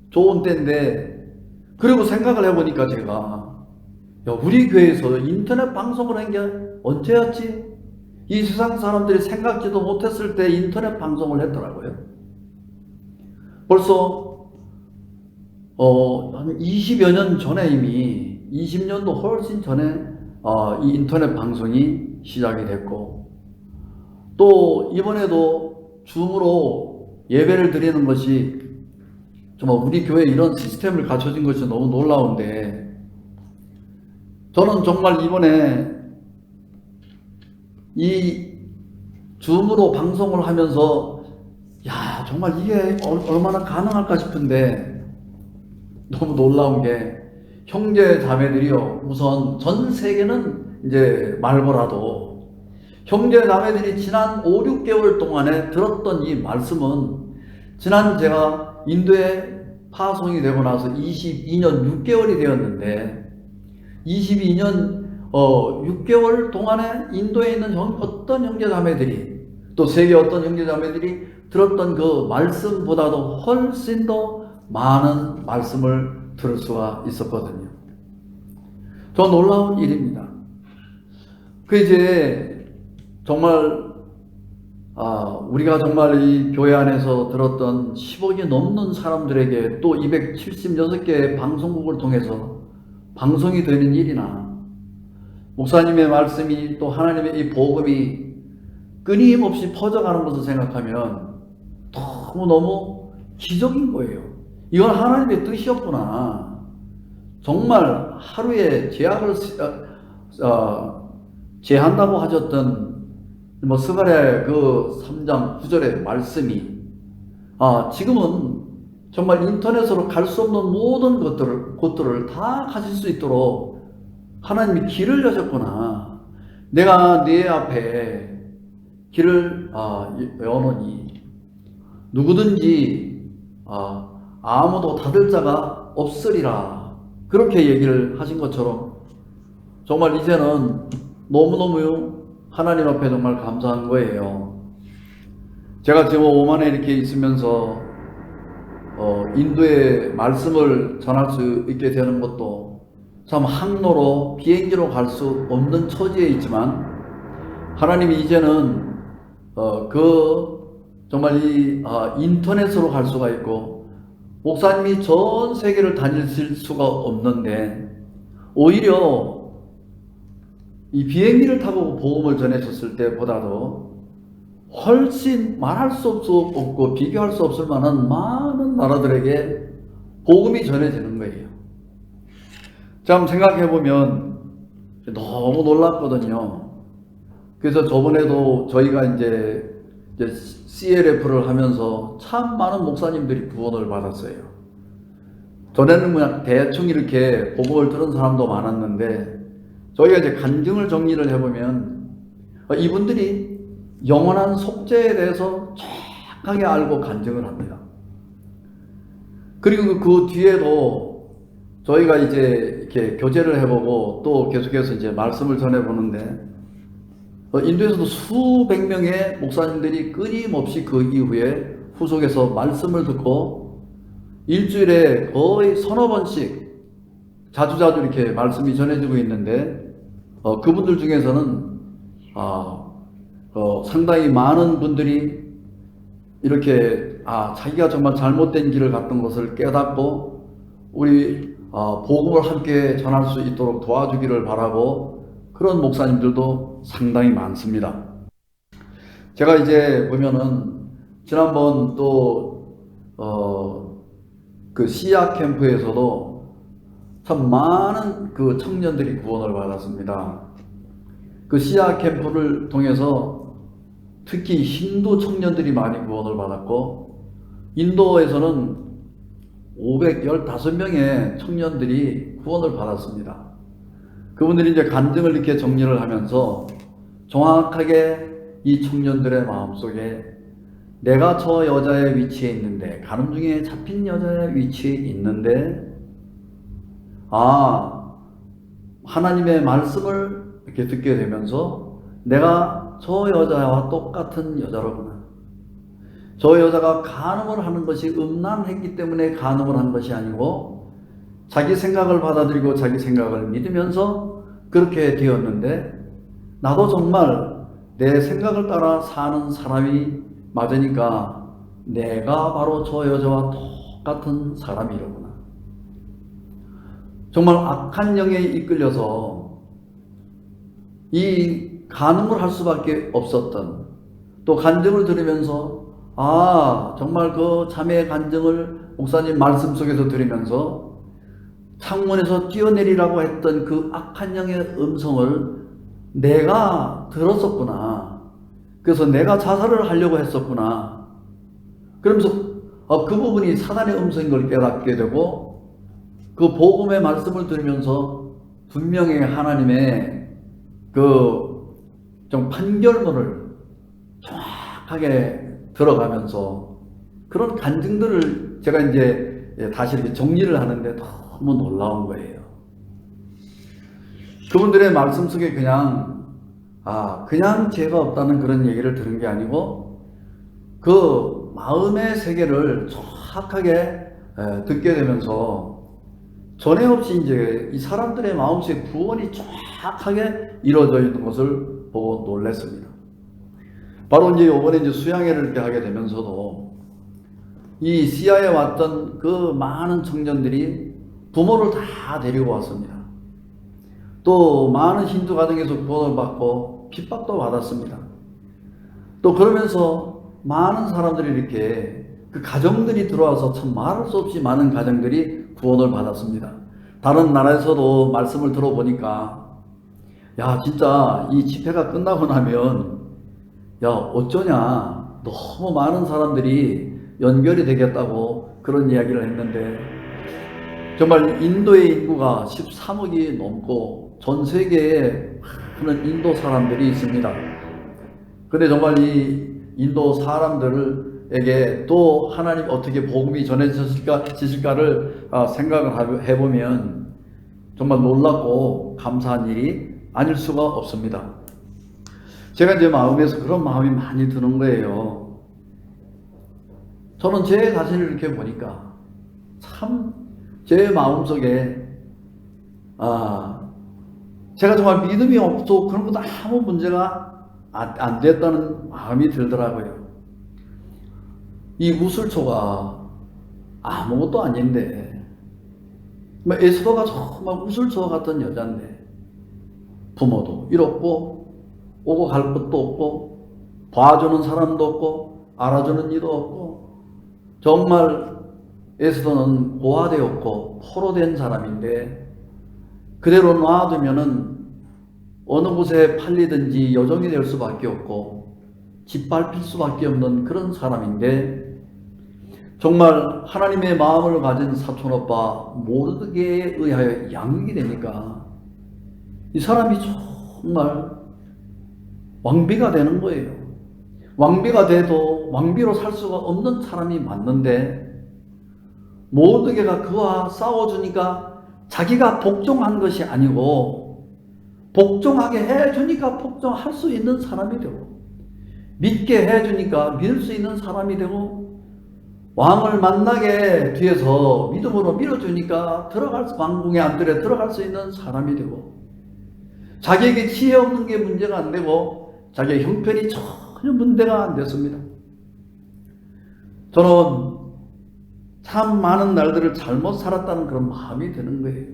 좋은 때인데 그리고 생각을 해보니까 제가 우리 교회에서 인터넷 방송을 한 게 언제였지? 이 세상 사람들이 생각지도 못했을 때 인터넷 방송을 했더라고요. 벌써 한 20여 년 전에 이미 20년도 훨씬 전에 이 인터넷 방송이 시작이 됐고 또 이번에도 줌으로 예배를 드리는 것이 정말 우리 교회에 이런 시스템을 갖춰진 것이 너무 놀라운데 저는 정말 이번에 이 줌으로 방송을 하면서 정말 이게 얼마나 가능할까 싶은데 너무 놀라운 게 형제 자매들이요 우선 전 세계는 말고라도 형제 자매들이 지난 5, 6개월 동안에 들었던 이 말씀은 지난 제가 인도에 파송이 되고 나서 22년 6개월이 되었는데 22년 6개월 동안에 인도에 있는 어떤 형제자매들이 또 세계 어떤 형제자매들이 들었던 그 말씀보다도 훨씬 더 많은 말씀을 들을 수가 있었거든요. 더 놀라운 일입니다. 정말 우리가 정말 이 교회 안에서 들었던 10억이 넘는 사람들에게 또 276개의 방송국을 통해서 방송이 되는 일이나 목사님의 말씀이 또 하나님의 이 복음이 끊임없이 퍼져가는 것을 생각하면 너무너무 기적인 거예요. 이건 하나님의 뜻이었구나. 정말 하루에 제한다고 하셨던 스가랴의 그 3장 9절의 말씀이 지금은 정말 인터넷으로 갈 수 없는 모든 곳들을 다 가실 수 있도록 하나님이 길을 여셨구나. 내가 네 앞에 길을 여노니 누구든지 아무도 닫을 자가 없으리라. 그렇게 얘기를 하신 것처럼 정말 이제는 너무너무 하나님 앞에 정말 감사한 거예요. 제가 지금 오만에 이렇게 있으면서 인도의 말씀을 전할 수 있게 되는 것도 참 항로로 비행기로 갈 수 없는 처지에 있지만 하나님이 이제는 그 정말 이 인터넷으로 갈 수가 있고 목사님이 전 세계를 다니실 수가 없는데 오히려 이 비행기를 타고 복음을 전해줬을 때보다도 훨씬 말할 수 없고 비교할 수 없을 만한 많은 나라들에게 복음이 전해지는 거예요. 참 생각해보면 너무 놀랍거든요. 그래서 저번에도 저희가 이제 CLF를 하면서 참 많은 목사님들이 구원을 받았어요. 전에는 그냥 대충 이렇게 복음을 들은 사람도 많았는데 저희가 이제 간증을 정리를 해보면 이분들이 영원한 속죄에 대해서 정확하게 알고 간증을 합니다. 그리고 그 뒤에도 저희가 이제 이렇게 교제를 해보고 또 계속해서 이제 말씀을 전해보는데 인도에서도 수백 명의 목사님들이 끊임없이 그 이후에 후속에서 말씀을 듣고 일주일에 거의 서너 번씩 자주자주 이렇게 말씀이 전해지고 있는데 그분들 중에서는 상당히 많은 분들이 이렇게 자기가 정말 잘못된 길을 갔던 것을 깨닫고 우리 복음을 함께 전할 수 있도록 도와주기를 바라고 그런 목사님들도 상당히 많습니다. 제가 이제 보면은 지난번 또 그 시야 캠프에서도 참 많은 그 청년들이 구원을 받았습니다. 그 시야 캠프를 통해서 특히 힌두 청년들이 많이 구원을 받았고 인도에서는 515명의 청년들이 구원을 받았습니다. 그분들이 이제 간증을 이렇게 정리를 하면서 정확하게 이 청년들의 마음속에 내가 저 여자의 위치에 있는데 가늠 중에 잡힌 여자의 위치에 있는데 하나님의 말씀을 이렇게 듣게 되면서 내가 저 여자와 똑같은 여자로구나. 저 여자가 간음을 하는 것이 음란했기 때문에 간음을 한 것이 아니고 자기 생각을 받아들이고 자기 생각을 믿으면서 그렇게 되었는데 나도 정말 내 생각을 따라 사는 사람이 맞으니까 내가 바로 저 여자와 똑같은 사람이로구나. 정말 악한 영에 이끌려서 이 간음을 할 수밖에 없었던 또 간증을 들으면서 정말 그 자매의 간증을 목사님 말씀 속에서 들으면서 창문에서 뛰어내리라고 했던 그 악한 영의 음성을 내가 들었었구나. 그래서 내가 자살을 하려고 했었구나. 그러면서 그 부분이 사단의 음성인 걸 깨닫게 되고 그 복음의 말씀을 들으면서 분명히 하나님의 좀 판결문을 정확하게 들어가면서 그런 간증들을 제가 이제 다시 이렇게 정리를 하는데 너무 놀라운 거예요. 그분들의 말씀 속에 그냥 죄가 없다는 그런 얘기를 들은 게 아니고 그 마음의 세계를 정확하게 듣게 되면서 전에 없이 이제 이 사람들의 마음속에 구원이 정확하게 이루어져 있는 것을 보고 놀랐습니다. 바로 이제 이번에 이제 수양회를 이렇게 하게 되면서도 이 시야에 왔던 그 많은 청년들이 부모를 다 데리고 왔습니다. 또 많은 힌두 가정에서 구원을 받고 핍박도 받았습니다. 또 그러면서 많은 사람들이 이렇게 그 가정들이 들어와서 참 말할 수 없이 많은 가정들이 구원을 받았습니다. 다른 나라에서도 말씀을 들어보니까 진짜 이 집회가 끝나고 나면 어쩌냐 너무 많은 사람들이 연결이 되겠다고 그런 이야기를 했는데 정말 인도의 인구가 13억이 넘고 전 세계에 많은 인도 사람들이 있습니다. 근데 정말 이 인도 사람들에게 또 하나님 어떻게 복음이 전해지실까를 생각을 해보면 정말 놀랍고 감사한 일이 아닐 수가 없습니다. 제가 이제 마음에서 그런 마음이 많이 드는 거예요. 저는 제 자신을 이렇게 보니까 참 제 마음속에 제가 정말 믿음이 없고 그런 것도 아무 문제가 안 됐다는 마음이 들더라고요. 이 우슬초가 아무것도 아닌데, 에스더가 정말 우슬초 같은 여자인데, 부모도 잃었고, 오고 갈 것도 없고, 봐주는 사람도 없고, 알아주는 이도 없고, 정말 에스더는 고아되었고 포로된 사람인데, 그대로 놔두면은 어느 곳에 팔리든지 여종이 될 수밖에 없고 짓밟힐 수밖에 없는 그런 사람인데, 정말 하나님의 마음을 가진 사촌오빠 모르드게에 의하여 양육이 되니까 이 사람이 정말 왕비가 되는 거예요. 왕비가 돼도 왕비로 살 수가 없는 사람이 맞는데, 모르드게가 그와 싸워주니까 자기가 복종한 것이 아니고 복종하게 해주니까 복종할 수 있는 사람이 되고, 믿게 해주니까 믿을 수 있는 사람이 되고, 왕을 만나게 뒤에서 믿음으로 밀어주니까 왕궁의 안뜰에 들어갈 수 있는 사람이 되고, 자기에게 지혜 없는 게 문제가 안 되고 자기의 형편이 전혀 문제가 안 됐습니다. 저는 참 많은 날들을 잘못 살았다는 그런 마음이 드는 거예요.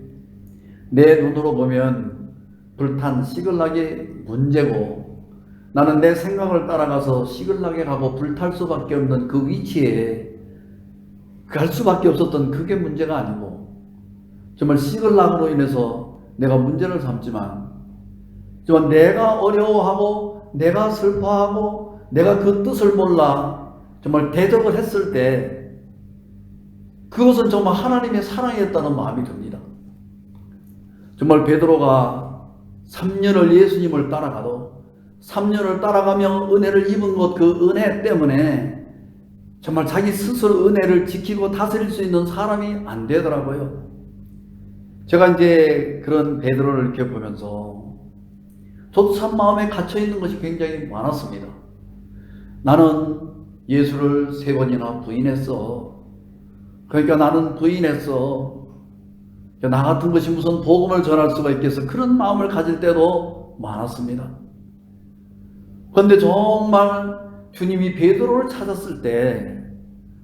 내 눈으로 보면 불탄 시글락이 문제고, 나는 내 생각을 따라가서 시글락에 가고 불탈 수밖에 없는 그 위치에 갈 수밖에 없었던 그게 문제가 아니고, 정말 시글락으로 인해서 내가 문제를 삼지만, 정말 내가 어려워하고 내가 슬퍼하고 내가 그 뜻을 몰라 정말 대적을 했을 때, 그것은 정말 하나님의 사랑이었다는 마음이 듭니다. 정말 베드로가 3년을 예수님을 따라가도 3년을 따라가며 은혜를 입은 것, 그 은혜 때문에 정말 자기 스스로 은혜를 지키고 다스릴 수 있는 사람이 안 되더라고요. 제가 이제 그런 베드로를 이렇게 보면서 저도 참 마음에 갇혀 있는 것이 굉장히 많았습니다. 나는 예수를 3번이나 부인했어. 그러니까 나는 부인했어. 나 같은 것이 무슨 복음을 전할 수가 있겠어. 그런 마음을 가질 때도 많았습니다. 그런데 정말 주님이 베드로를 찾았을 때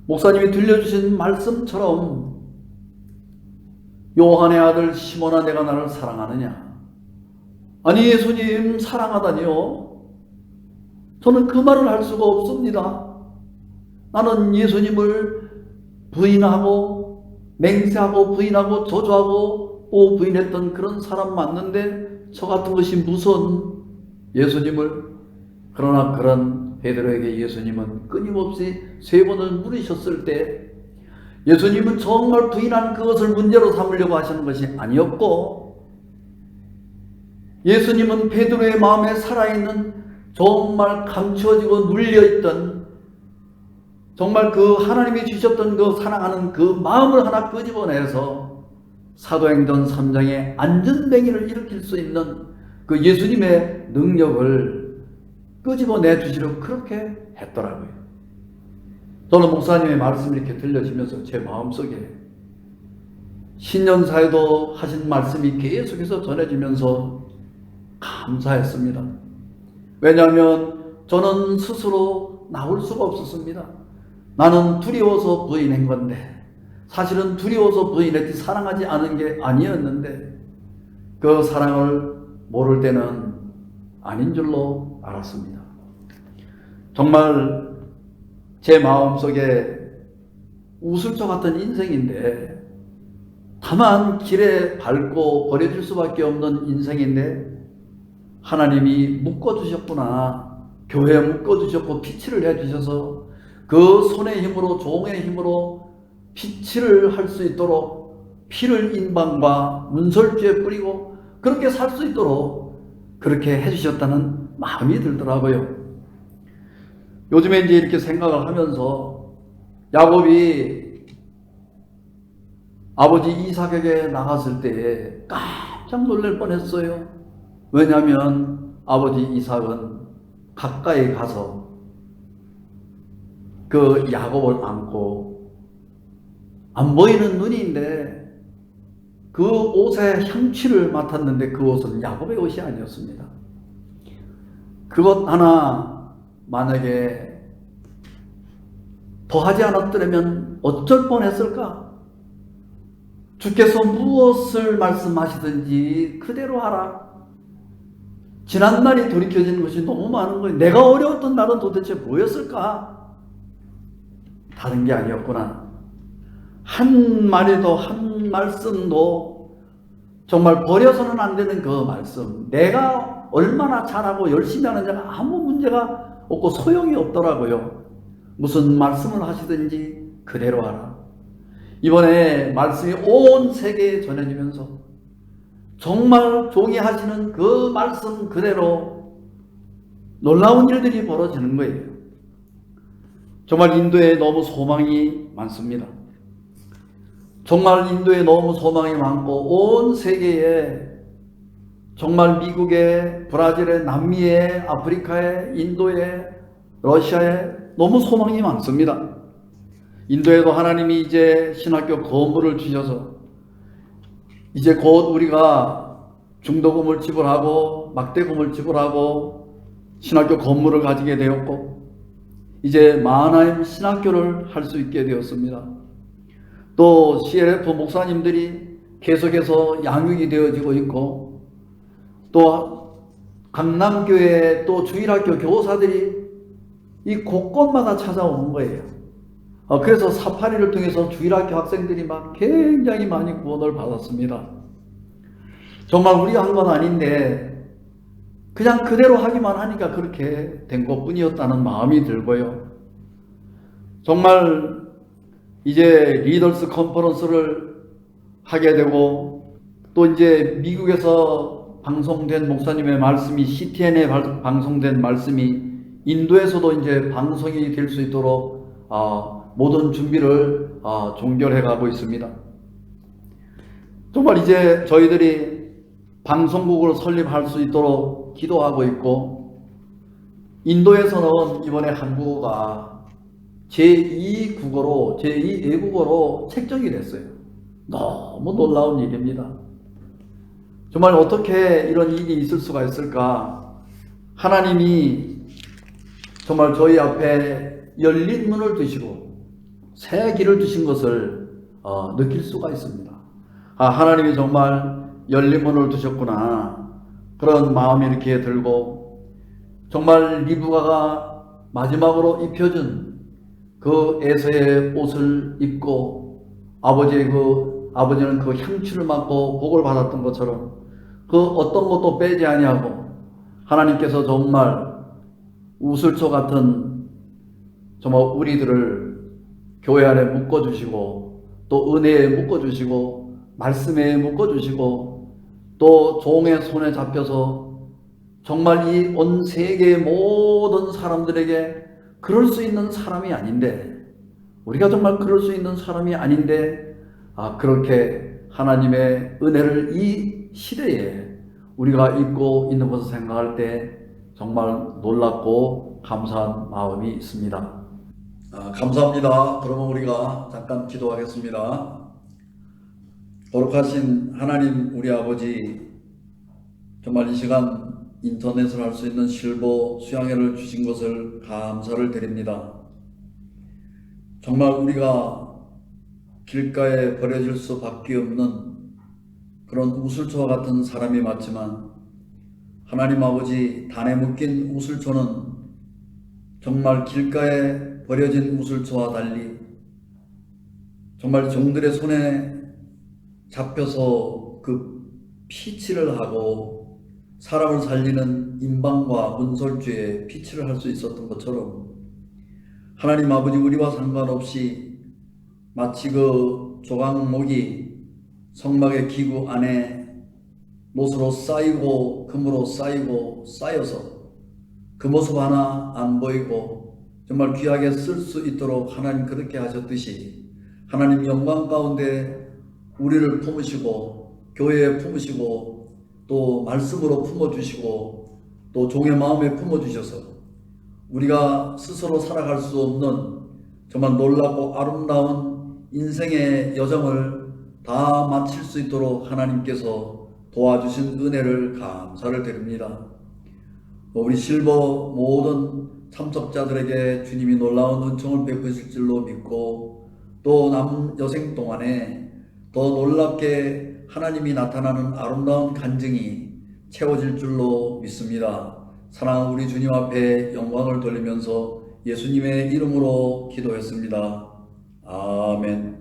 목사님이 들려주신 말씀처럼, 요한의 아들 시몬아 내가 나를 사랑하느냐? 아니 예수님 사랑하다니요? 저는 그 말을 할 수가 없습니다. 나는 예수님을 부인하고 맹세하고 부인하고 저주하고 또 부인했던 그런 사람 맞는데, 저 같은 것이 무슨 예수님을. 그러나 그런 베드로에게 예수님은 끊임없이 3번을 물으셨을 때, 예수님은 정말 부인한 그것을 문제로 삼으려고 하시는 것이 아니었고, 예수님은 베드로의 마음에 살아있는 정말 감추어지고 눌려있던 정말 그 하나님이 주셨던 그 사랑하는 그 마음을 하나 끄집어내서 사도행전 3장의 안전뱅이를 일으킬 수 있는 그 예수님의 능력을 끄집어내 주시려고 그렇게 했더라고요. 저는 목사님의 말씀이 이렇게 들려지면서 제 마음속에 신년사에도 하신 말씀이 계속해서 전해지면서 감사했습니다. 왜냐하면 저는 스스로 나올 수가 없었습니다. 나는 두려워서 부인한 건데, 사실은 두려워서 부인했지 사랑하지 않은 게 아니었는데, 그 사랑을 모를 때는 아닌 줄로 알았습니다. 정말 제 마음속에 우슬초 같은 인생인데, 다만 길에 밟고 버려질 수밖에 없는 인생인데, 하나님이 묶어주셨구나, 교회에 묶어주셨고 피치를 해주셔서 그 손의 힘으로, 종의 힘으로 피치를 할 수 있도록 피를 인방과 문설주에 뿌리고 그렇게 살 수 있도록 그렇게 해주셨다는 마음이 들더라고요. 요즘에 이제 이렇게 생각을 하면서, 야곱이 아버지 이삭에게 나갔을 때 깜짝 놀랄 뻔했어요. 왜냐하면 아버지 이삭은 가까이 가서 그 야곱을 안고, 안 보이는 눈인데 그 옷의 향취를 맡았는데 그 옷은 야곱의 옷이 아니었습니다. 그것 하나 만약에 더하지 않았더라면 어쩔 뻔했을까? 주께서 무엇을 말씀하시든지 그대로 하라. 지난날이 돌이켜지는 것이 너무 많은 거예요. 내가 어려웠던 날은 도대체 뭐였을까? 다른 게 아니었구나. 한 마디도 한 말씀도 정말 버려서는 안 되는 그 말씀. 내가 얼마나 잘하고 열심히 하느냐가 아무 문제가 없고 소용이 없더라고요. 무슨 말씀을 하시든지 그대로 하라. 이번에 말씀이 온 세계에 전해지면서 정말 종이 하시는 그 말씀 그대로 놀라운 일들이 벌어지는 거예요. 정말 인도에 너무 소망이 많습니다. 정말 인도에 너무 소망이 많고 온 세계에 정말 미국에, 브라질에, 남미에, 아프리카에, 인도에, 러시아에 너무 소망이 많습니다. 인도에도 하나님이 이제 신학교 건물을 주셔서 이제 곧 우리가 중도금을 지불하고 막대금을 지불하고 신학교 건물을 가지게 되었고 이제 마하나임 신학교를 할 수 있게 되었습니다. 또 CLF 목사님들이 계속해서 양육이 되어지고 있고 또 강남교회 또 주일학교 교사들이 이 곳곳마다 찾아오는 거예요. 그래서 사파리를 통해서 주일학교 학생들이 막 굉장히 많이 구원을 받았습니다. 정말 우리가 한 건 아닌데 그냥 그대로 하기만 하니까 그렇게 된 것뿐이었다는 마음이 들고요. 정말 이제 리더스 컨퍼런스를 하게 되고 또 이제 미국에서 방송된 목사님의 말씀이 CTN에 방송된 말씀이 인도에서도 이제 방송이 될 수 있도록 모든 준비를 종결해 가고 있습니다. 정말 이제 저희들이 방송국을 설립할 수 있도록 기도하고 있고 인도에서는 이번에 한국어가 제2국어로 제2외국어로 책정이 됐어요. 너무 놀라운 일입니다. 정말 어떻게 이런 일이 있을 수가 있을까? 하나님이 정말 저희 앞에 열린 문을 두시고 새 길을 두신 것을 느낄 수가 있습니다. 하나님이 정말 열린 문을 두셨구나 그런 마음이 이렇게 들고 정말 리브가가 마지막으로 입혀준 그 에서의 옷을 입고 아버지는 그 향취를 맡고 복을 받았던 것처럼 그 어떤 것도 빼지 아니하고 하나님께서 정말 우슬초 같은 정말 우리들을 교회 안에 묶어주시고 또 은혜에 묶어주시고 말씀에 묶어주시고 또 종의 손에 잡혀서 정말 이 온 세계의 모든 사람들에게 그럴 수 있는 사람이 아닌데 우리가 정말 그럴 수 있는 사람이 아닌데 그렇게 하나님의 은혜를 이 시대에 우리가 입고 있는 것을 생각할 때 정말 놀랍고 감사한 마음이 있습니다. 감사합니다. 그러면 우리가 잠깐 기도하겠습니다. 거룩하신 하나님 우리 아버지 정말 이 시간 인터넷을 할 수 있는 실버 수양회를 주신 것을 감사를 드립니다. 정말 우리가 길가에 버려질 수밖에 없는 그런 우슬초와 같은 사람이 맞지만 하나님 아버지 단에 묶인 우슬초는 정말 길가에 버려진 우슬초와 달리 정말 종들의 손에 잡혀서 그 피치를 하고 사람을 살리는 임방과 문설주에 피치를 할 수 있었던 것처럼 하나님 아버지 우리와 상관없이 마치 그 조각목이 성막의 기구 안에 못으로 쌓이고 금으로 쌓이고 쌓여서 그 모습 하나 안 보이고 정말 귀하게 쓸 수 있도록 하나님 그렇게 하셨듯이 하나님 영광 가운데 우리를 품으시고 교회에 품으시고 또 말씀으로 품어주시고 또 종의 마음에 품어주셔서 우리가 스스로 살아갈 수 없는 정말 놀랍고 아름다운 인생의 여정을 다 마칠 수 있도록 하나님께서 도와주신 은혜를 감사를 드립니다. 우리 실버 모든 참석자들에게 주님이 놀라운 은총을 베푸실 줄로 믿고 또 남은 여생 동안에 더 놀랍게 하나님이 나타나는 아름다운 간증이 채워질 줄로 믿습니다. 사랑하는 우리 주님 앞에 영광을 돌리면서 예수님의 이름으로 기도했습니다. 아멘.